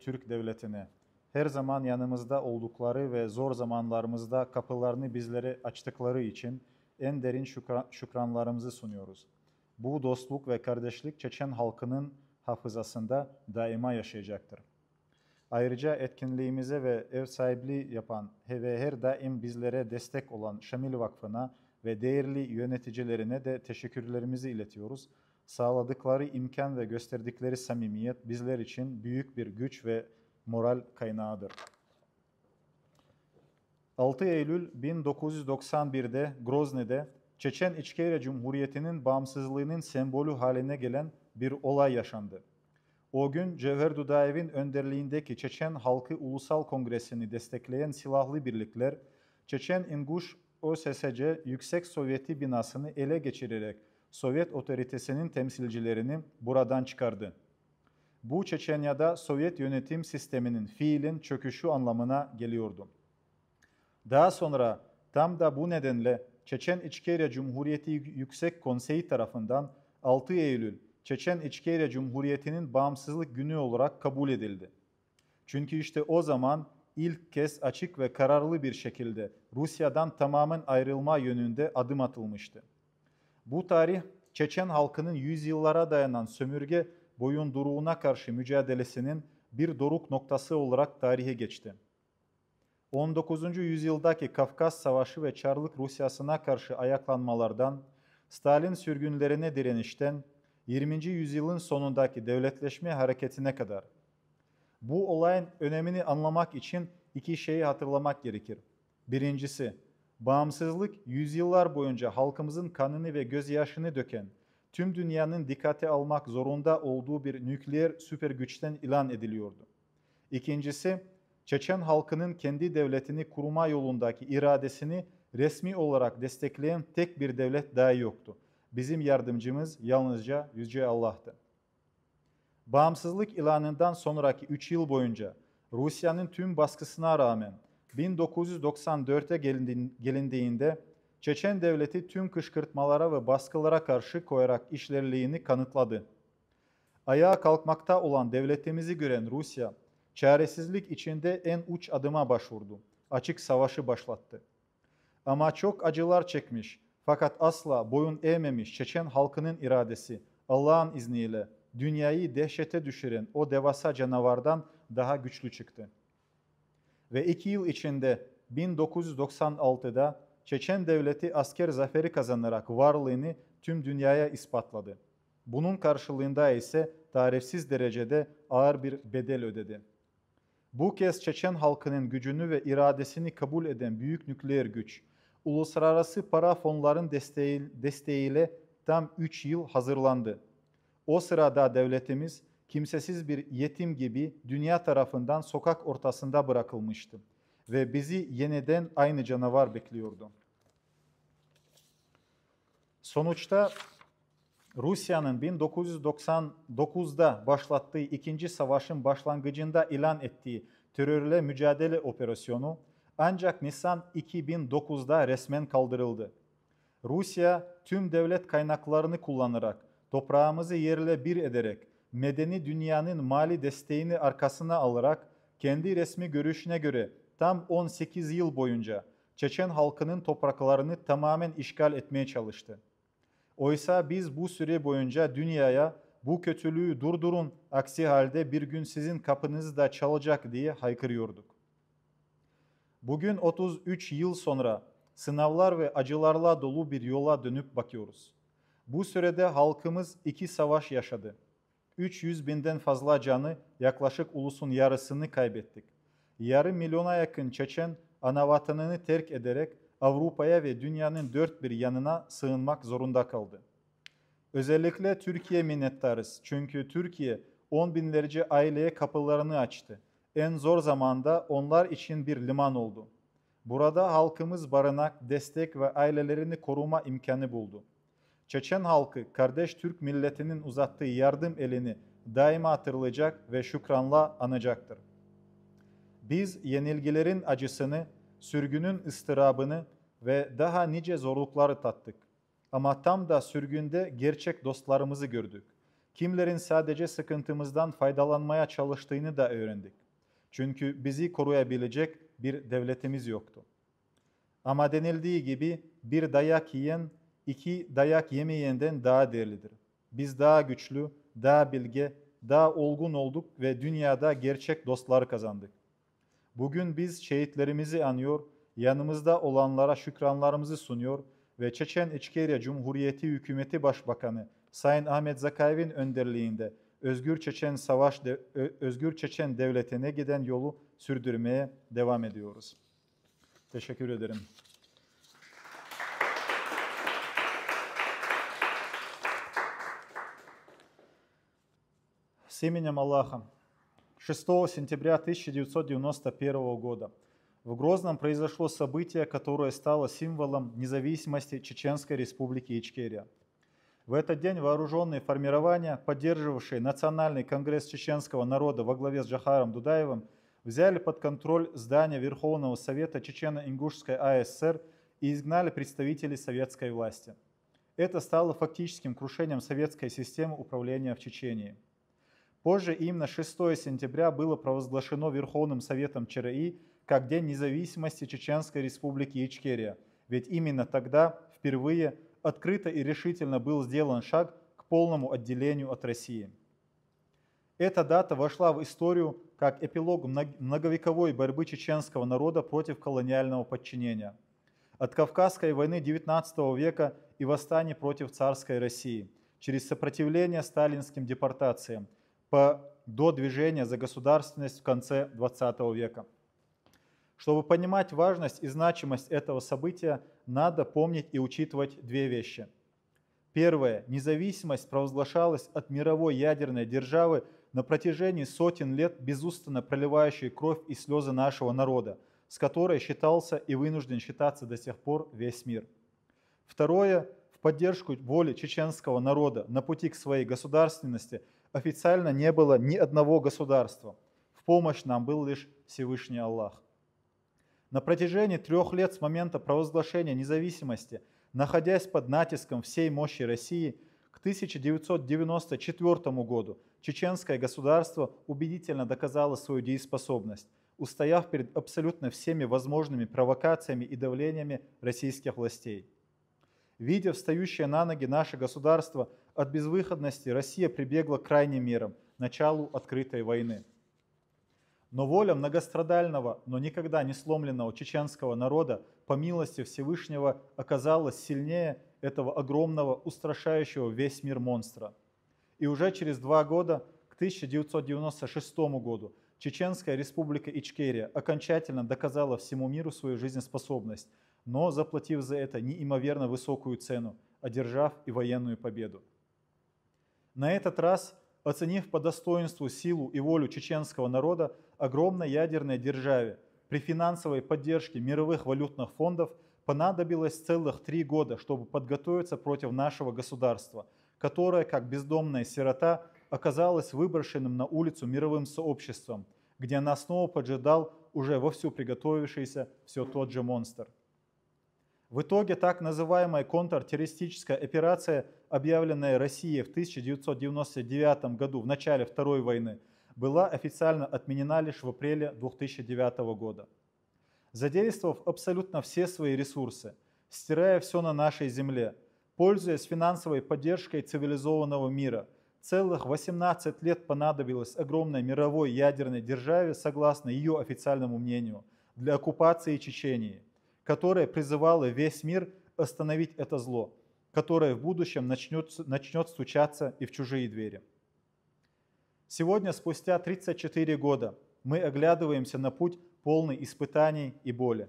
Türk Devleti'ne, her zaman yanımızda oldukları ve zor zamanlarımızda kapılarını bizlere açtıkları için en derin şükranlarımızı sunuyoruz. Bu dostluk ve kardeşlik Çeçen halkının hafızasında daima yaşayacaktır. Ayrıca etkinliğimize ve ev sahipliği yapan ve her daim bizlere destek olan Şamil Vakfı'na ve değerli yöneticilerine de teşekkürlerimizi iletiyoruz. Sağladıkları imkan ve gösterdikleri samimiyet bizler için büyük bir güç ve moral kaynağıdır. 6 Eylül 1991'de Grozny'de Çeçen İçkerya Cumhuriyeti'nin bağımsızlığının sembolü haline gelen bir olay yaşandı. O gün Cevher Dudayev'in önderliğindeki Çeçen Halkı Ulusal Kongresi'ni destekleyen silahlı birlikler, Çeçen-İnguş OSSC Yüksek Sovyeti binasını ele geçirerek Sovyet otoritesinin temsilcilerini buradan çıkardı. Bu Çeçenya'da Sovyet yönetim sisteminin fiilin çöküşü anlamına geliyordu. Daha sonra tam da bu nedenle Çeçen İçkerya Cumhuriyeti Yüksek Konseyi tarafından 6 Eylül Çeçen İçkerya Cumhuriyeti'nin bağımsızlık günü olarak kabul edildi. Çünkü işte o zaman ilk kez açık ve kararlı bir şekilde Rusya'dan tamamen ayrılma yönünde adım atılmıştı. Bu tarih Çeçen halkının yüzyıllara dayanan sömürge boyunduruğuna karşı mücadelesinin bir doruk noktası olarak tarihe geçti. 19. yüzyıldaki Kafkas Savaşı ve Çarlık Rusyası'na karşı ayaklanmalardan, Stalin sürgünlerine direnişten, 20. yüzyılın sonundaki devletleşme hareketine kadar. Bu olayın önemini anlamak için iki şeyi hatırlamak gerekir. Birincisi, bağımsızlık yüzyıllar boyunca halkımızın kanını ve gözyaşını döken, tüm dünyanın dikkate almak zorunda olduğu bir nükleer süper güçten ilan ediliyordu. İkincisi, Çeçen halkının kendi devletini kurma yolundaki iradesini resmi olarak destekleyen tek bir devlet dahi yoktu. Bizim yardımcımız yalnızca Yüce Allah'tı. Bağımsızlık ilanından sonraki 3 yıl boyunca Rusya'nın tüm baskısına rağmen 1994'e gelindiğinde Çeçen devleti tüm kışkırtmalara ve baskılara karşı koyarak işlerliğini kanıtladı. Ayağa kalkmakta olan devletimizi gören Rusya, çaresizlik içinde en uç adıma başvurdu. Açık savaşı başlattı. Ama çok acılar çekmiş fakat asla boyun eğmemiş Çeçen halkının iradesi Allah'ın izniyle dünyayı dehşete düşüren o devasa canavardan daha güçlü çıktı. Ve 2 yıl içinde 1996'da Çeçen devleti asker zaferi kazanarak varlığını tüm dünyaya ispatladı. Bunun karşılığında ise tarifsiz derecede ağır bir bedel ödedi. Bu kez Çeçen halkının gücünü ve iradesini kabul eden büyük nükleer güç, uluslararası para fonların desteğiyle tam 3 yıl hazırlandı. O sırada devletimiz kimsesiz bir yetim gibi dünya tarafından sokak ortasında bırakılmıştı ve bizi yeniden aynı canavar bekliyordu. Sonuçta Rusya'nın 1999'da başlattığı ikinci savaşın başlangıcında ilan ettiği terörle mücadele operasyonu ancak Nisan 2009'da resmen kaldırıldı. Rusya tüm devlet kaynaklarını kullanarak, toprağımızı yerle bir ederek, medeni dünyanın mali desteğini arkasına alarak kendi resmi görüşüne göre tam 18 yıl boyunca Çeçen halkının topraklarını tamamen işgal etmeye çalıştı. Oysa biz bu süre boyunca dünyaya bu kötülüğü durdurun, aksi halde bir gün sizin kapınızı da çalacak diye haykırıyorduk. Bugün 33 yıl sonra sınavlar ve acılarla dolu bir yola dönüp bakıyoruz. Bu sürede halkımız 2 savaş yaşadı. 300 binden fazla canı, yaklaşık ulusun yarısını kaybettik. Yarım milyona yakın Çeçen anavatanını terk ederek Avrupa'ya ve dünyanın dört bir yanına sığınmak zorunda kaldı. Özellikle Türkiye minnettarız. Çünkü Türkiye 10 binlerce aileye kapılarını açtı. En zor zamanda onlar için bir liman oldu. Burada halkımız barınak, destek ve ailelerini koruma imkanı buldu. Çeçen halkı, kardeş Türk milletinin uzattığı yardım elini daima hatırlayacak ve şükranla anacaktır. Biz yenilgilerin acısını, sürgünün ıstırabını ve daha nice zorlukları tattık. Ama tam da sürgünde gerçek dostlarımızı gördük. kimlerin sadece sıkıntımızdan faydalanmaya çalıştığını da öğrendik. Çünkü bizi koruyabilecek bir devletimiz yoktu. Ama denildiği gibi bir dayak yiyen, iki dayak yemeyenden daha değerlidir. Biz daha güçlü, daha bilge, daha olgun olduk ve dünyada gerçek dostlar kazandık. Bugün biz şehitlerimizi anıyor, yanımızda olanlara şükranlarımızı sunuyor ve Çeçen İçkerya Cumhuriyeti Hükümeti Başbakanı Sayın Ahmet Zakayev'in önderliğinde Özgür Çeçen Devleti'ne giden yolu sürdürmeye devam ediyoruz. Teşekkür ederim. С именем Аллаха. 6 сентября 1991 года в Грозном произошло событие, которое стало символом независимости Чеченской Республики Ичкерия. В этот день вооруженные формирования, поддерживавшие Национальный конгресс чеченского народа во главе с Джохаром Дудаевым, взяли под контроль здание Верховного Совета Чечено-Ингушской АСР и изгнали представителей советской власти. Это стало фактическим крушением советской системы управления в Чечении. Позже именно 6 сентября было провозглашено Верховным Советом ЧРИ как День независимости Чеченской Республики Ичкерия, ведь именно тогда впервые открыто и решительно был сделан шаг к полному отделению от России. Эта дата вошла в историю как эпилог многовековой борьбы чеченского народа против колониального подчинения. От Кавказской войны XIX века и восстаний против царской России, через сопротивление сталинским депортациям, до движения за государственность в конце XX века. Чтобы понимать важность и значимость этого события, надо помнить и учитывать две вещи. Первое. Независимость провозглашалась от мировой ядерной державы на протяжении сотен лет, безустанно проливающей кровь и слезы нашего народа, с которой считался и вынужден считаться до сих пор весь мир. Второе. В поддержку воли чеченского народа на пути к своей государственности официально не было ни одного государства. В помощь нам был лишь Всевышний Аллах. На протяжении 3 лет с момента провозглашения независимости, находясь под натиском всей мощи России, к 1994 году чеченское государство убедительно доказало свою дееспособность, устояв перед абсолютно всеми возможными провокациями и давлениями российских властей. Видя встающее на ноги наше государство, от безвыходности Россия прибегла к крайним мерам, началу открытой войны. Но воля многострадального, но никогда не сломленного чеченского народа по милости Всевышнего оказалась сильнее этого огромного, устрашающего весь мир монстра. И уже через 2 года, к 1996 году, Чеченская республика Ичкерия окончательно доказала всему миру свою жизнеспособность, но заплатив за это неимоверно высокую цену, одержав и военную победу. На этот раз, оценив по достоинству силу и волю чеченского народа, огромной ядерной державе при финансовой поддержке мировых валютных фондов понадобилось целых 3 года, чтобы подготовиться против нашего государства, которое, как бездомная сирота, оказалось выброшенным на улицу мировым сообществом, где нас снова поджидал уже вовсю приготовившийся все тот же монстр. В итоге так называемая контртеррористическая операция, объявленная Россией в 1999 году, в начале Второй войны, была официально отменена лишь в апреле 2009 года. Задействовав абсолютно все свои ресурсы, стирая все на нашей земле, пользуясь финансовой поддержкой цивилизованного мира, целых 18 лет понадобилось огромной мировой ядерной державе, согласно ее официальному мнению, для оккупации Чечении, которая призывала весь мир остановить это зло, которое в будущем начнет стучаться и в чужие двери. Сегодня, спустя 34 года, мы оглядываемся на путь полный испытаний и боли.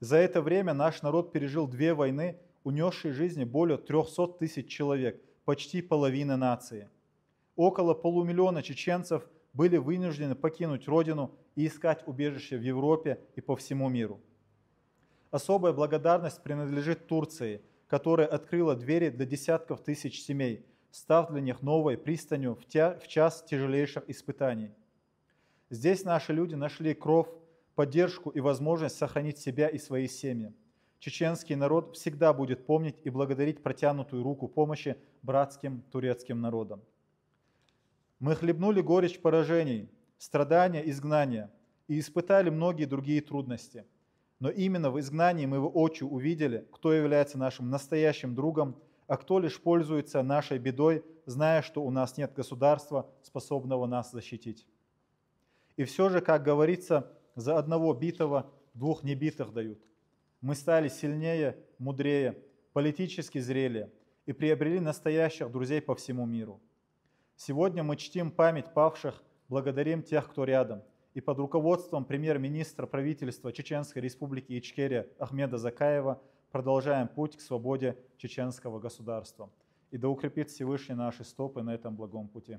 За это время наш народ пережил 2 войны, унесшие жизни более 300 тысяч человек, почти половины нации. Около полумиллиона чеченцев были вынуждены покинуть родину и искать убежище в Европе и по всему миру. Особая благодарность принадлежит Турции, которая открыла двери для десятков тысяч семей, став для них новой пристанью в час тяжелейших испытаний. Здесь наши люди нашли кров, поддержку и возможность сохранить себя и свои семьи. Чеченский народ всегда будет помнить и благодарить протянутую руку помощи братским турецким народам. Мы хлебнули горечь поражений, страдания, изгнания и испытали многие другие трудности. Но именно в изгнании мы воочию увидели, кто является нашим настоящим другом, а кто лишь пользуется нашей бедой, зная, что у нас нет государства, способного нас защитить. И все же, как говорится, за одного битого двух небитых дают. Мы стали сильнее, мудрее, политически зрелее и приобрели настоящих друзей по всему миру. Сегодня мы чтим память павших, благодарим тех, кто рядом, и под руководством премьер-министра правительства Чеченской Республики Ичкерия Ахмеда Закаева продолжаем путь к свободе чеченского государства. И да укрепит Всевышний наши стопы на этом благом пути.